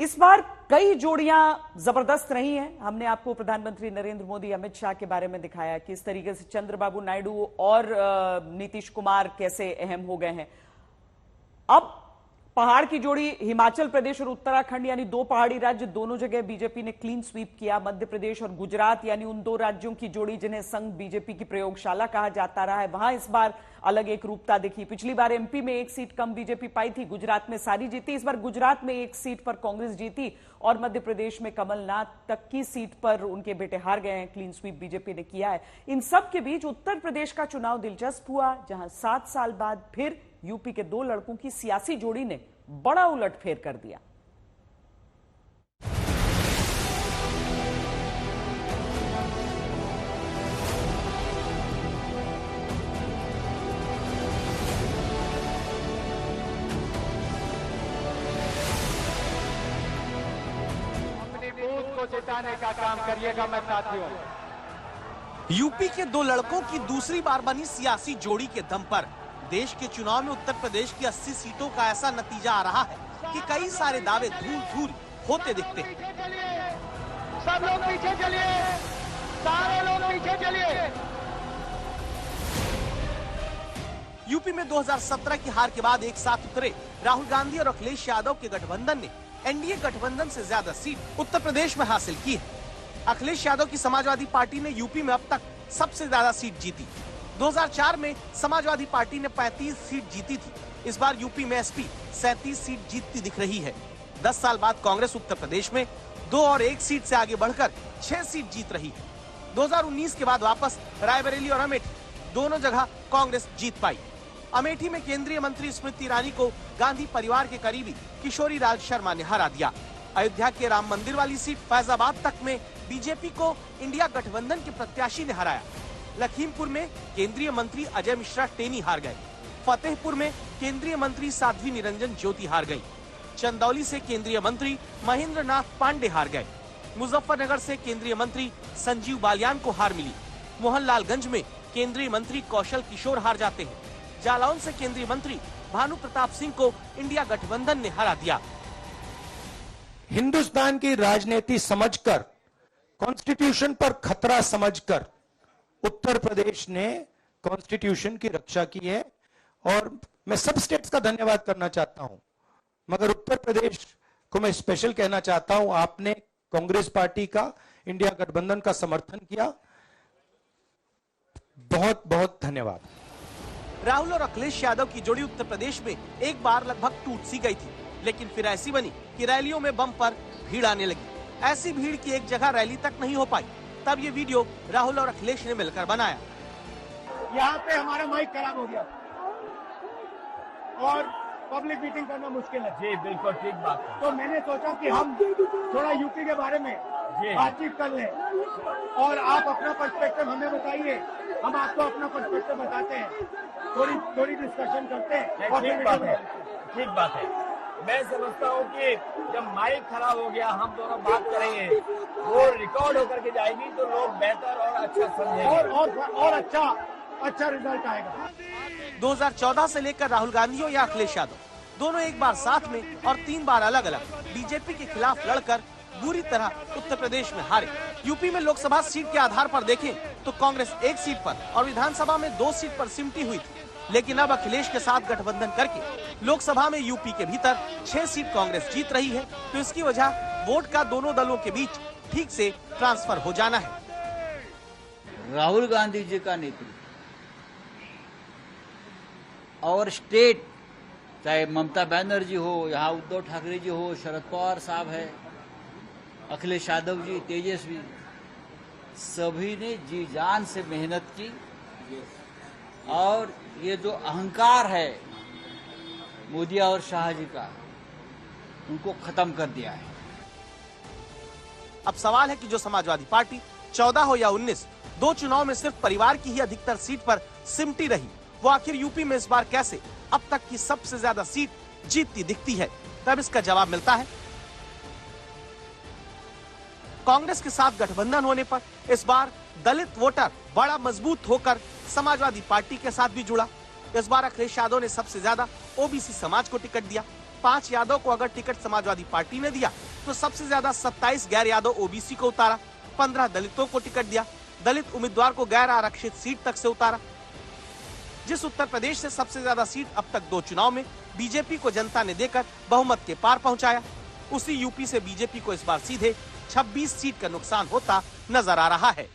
इस बार कई जोड़ियां जबरदस्त रही हैं। हमने आपको प्रधानमंत्री नरेंद्र मोदी अमित शाह के बारे में दिखाया कि इस तरीके से चंद्रबाबू नायडू और नीतीश कुमार कैसे अहम हो गए हैं। अब पहाड़ की जोड़ी हिमाचल प्रदेश और उत्तराखंड यानी दो पहाड़ी राज्य, दोनों जगह बीजेपी ने क्लीन स्वीप किया। मध्य प्रदेश और गुजरात यानी उन दो राज्यों की जोड़ी जिन्हें संघ बीजेपी की प्रयोगशाला कहा जाता रहा है, वहां इस बार अलग एक रूपता दिखी। पिछली बार एमपी में एक सीट कम बीजेपी पाई थी, गुजरात में सारी जीती। इस बार गुजरात में एक सीट पर कांग्रेस जीती और मध्य प्रदेश में कमलनाथ तक की सीट पर उनके बेटे हार गए हैं। क्लीन स्वीप बीजेपी ने किया है। इन सब के बीच उत्तर प्रदेश का चुनाव दिलचस्प हुआ, जहां 7 साल बाद फिर यूपी के दो लड़कों की सियासी जोड़ी ने बड़ा उलटफेर कर दिया। अपनी बूथ को जिताने का काम करिएगा मैं साथियों। यूपी के दो लड़कों की दूसरी बार बनी सियासी जोड़ी के दम पर देश के चुनाव में उत्तर प्रदेश की 80 सीटों का ऐसा नतीजा आ रहा है कि कई सारे दावे धूल धूल होते दिखते हैं। सब लोग पीछे चलिए, सारे लोग पीछे चलिए। यूपी में 2017 की हार के बाद एक साथ उतरे राहुल गांधी और अखिलेश यादव के गठबंधन ने एनडीए गठबंधन से ज्यादा सीट उत्तर प्रदेश में हासिल की है। अखिलेश यादव की समाजवादी पार्टी ने यूपी में अब तक सबसे ज्यादा सीट जीती। 2004 में समाजवादी पार्टी ने 35 सीट जीती थी। इस बार यूपी में एसपी 37 सीट जीतती दिख रही है। 10 साल बाद कांग्रेस उत्तर प्रदेश में 2 और 1 सीट से आगे बढ़कर 6 सीट जीत रही है। 2019 के बाद वापस रायबरेली और अमेठी दोनों जगह कांग्रेस जीत पाई। अमेठी में केंद्रीय मंत्री स्मृति ईरानी को गांधी परिवार के करीबी किशोरी राज शर्मा ने हरा दिया। अयोध्या के राम मंदिर वाली सीट फैजाबाद तक में बीजेपी को इंडिया गठबंधन के प्रत्याशी ने हराया। लखीमपुर में केंद्रीय मंत्री अजय मिश्रा टेनी हार गए। फतेहपुर में केंद्रीय मंत्री साध्वी निरंजन ज्योति हार गई। चंदौली से केंद्रीय मंत्री महेंद्र नाथ पांडे हार गए। मुजफ्फरनगर से केंद्रीय मंत्री संजीव बालियान को हार मिली। मोहनलालगंज में केंद्रीय मंत्री कौशल किशोर हार जाते हैं। जालौन से केंद्रीय मंत्री भानु प्रताप सिंह को इंडिया गठबंधन ने हरा दिया। हिंदुस्तान की राजनीति समझकर, कॉन्स्टिट्यूशन पर खतरा समझकर उत्तर प्रदेश ने कॉन्स्टिट्यूशन की रक्षा की है और मैं सब स्टेट्स का धन्यवाद करना चाहता हूं, मगर उत्तर प्रदेश को मैं स्पेशल कहना चाहता हूं। आपने कांग्रेस पार्टी का, इंडिया गठबंधन का समर्थन किया, बहुत बहुत धन्यवाद। राहुल और अखिलेश यादव की जोड़ी उत्तर प्रदेश में एक बार लगभग टूट सी गई थी, लेकिन फिर ऐसी बनी कि रैलियों में बम पर भीड़ आने लगी। ऐसी भीड़ की एक जगह रैली तक नहीं हो पाई। तब ये वीडियो राहुल और अखिलेश ने मिलकर बनाया। यहाँ पे हमारा माइक खराब हो गया और पब्लिक मीटिंग करना मुश्किल है। जी बिल्कुल ठीक बात है। तो मैंने सोचा कि हम थोड़ा यूपी के बारे में बातचीत कर लें और आप अपना पर्सपेक्टिव हमें बताइए, हम आपको अपना पर्सपेक्टिव बताते हैं, थोड़ी डिस्कशन करते हैं। और ठीक बात है। मैं समझता हूँ कि जब माइक खराब हो गया, हम दोनों बात करेंगे, वो रिकॉर्ड होकर के जाएगी तो लोग बेहतर और अच्छा समझेंगे और अच्छा रिजल्ट आएगा। 2014 से लेकर राहुल गांधी हो या अखिलेश यादव, दोनों एक बार साथ में और 3 बार अलग अलग बीजेपी के खिलाफ लड़कर बुरी तरह उत्तर प्रदेश में हारे। यूपी में लोकसभा सीट के आधार पर देखें तो कांग्रेस 1 सीट पर और विधानसभा में 2 सीट पर सिमटी हुई थी, लेकिन अब अखिलेश के साथ गठबंधन करके लोकसभा में यूपी के भीतर 6 सीट कांग्रेस जीत rही है। तो इसकी वजह वोट का दोनों दलों के बीच ठीक से ट्रांसफर हो जाना है। राहुल गांधी जी का नेतृत्व और स्टेट, चाहे ममता बनर्जी हो, यहाँ उद्धव ठाकरे जी हो, शरद पवार साहब है, अखिलेश यादव जी, तेजस्वी, सभी ने जी जान से मेहनत की और ये जो अहंकार है मोदी और शाह जी का, उनको खत्म कर दिया है। अब सवाल है कि जो समाजवादी पार्टी 14 हो या 19, 2 चुनाव में सिर्फ परिवार की ही अधिकतर सीट पर सिमटी रही, वो आखिर यूपी में इस बार कैसे अब तक की सबसे ज्यादा सीट जीतती दिखती है? तब इसका जवाब मिलता है कांग्रेस के साथ गठबंधन होने पर। इस बार दलित वोटर बड़ा मजबूत होकर समाजवादी पार्टी के साथ भी जुड़ा। इस बार अखिलेश यादव ने सबसे ज्यादा ओबीसी समाज को टिकट दिया। 5 यादव को अगर टिकट समाजवादी पार्टी ने दिया तो सबसे ज्यादा 27 गैर यादव ओबीसी को उतारा, 15 दलितों को टिकट दिया, दलित उम्मीदवार को गैर आरक्षित सीट तक से उतारा। जिस उत्तर प्रदेश से सबसे ज्यादा सीट अब तक 2 चुनाव में बीजेपी को जनता ने देकर बहुमत के पार पहुंचाया, उसी यूपी से बीजेपी को इस बार सीधे 26 सीट का नुकसान होता नजर आ रहा है।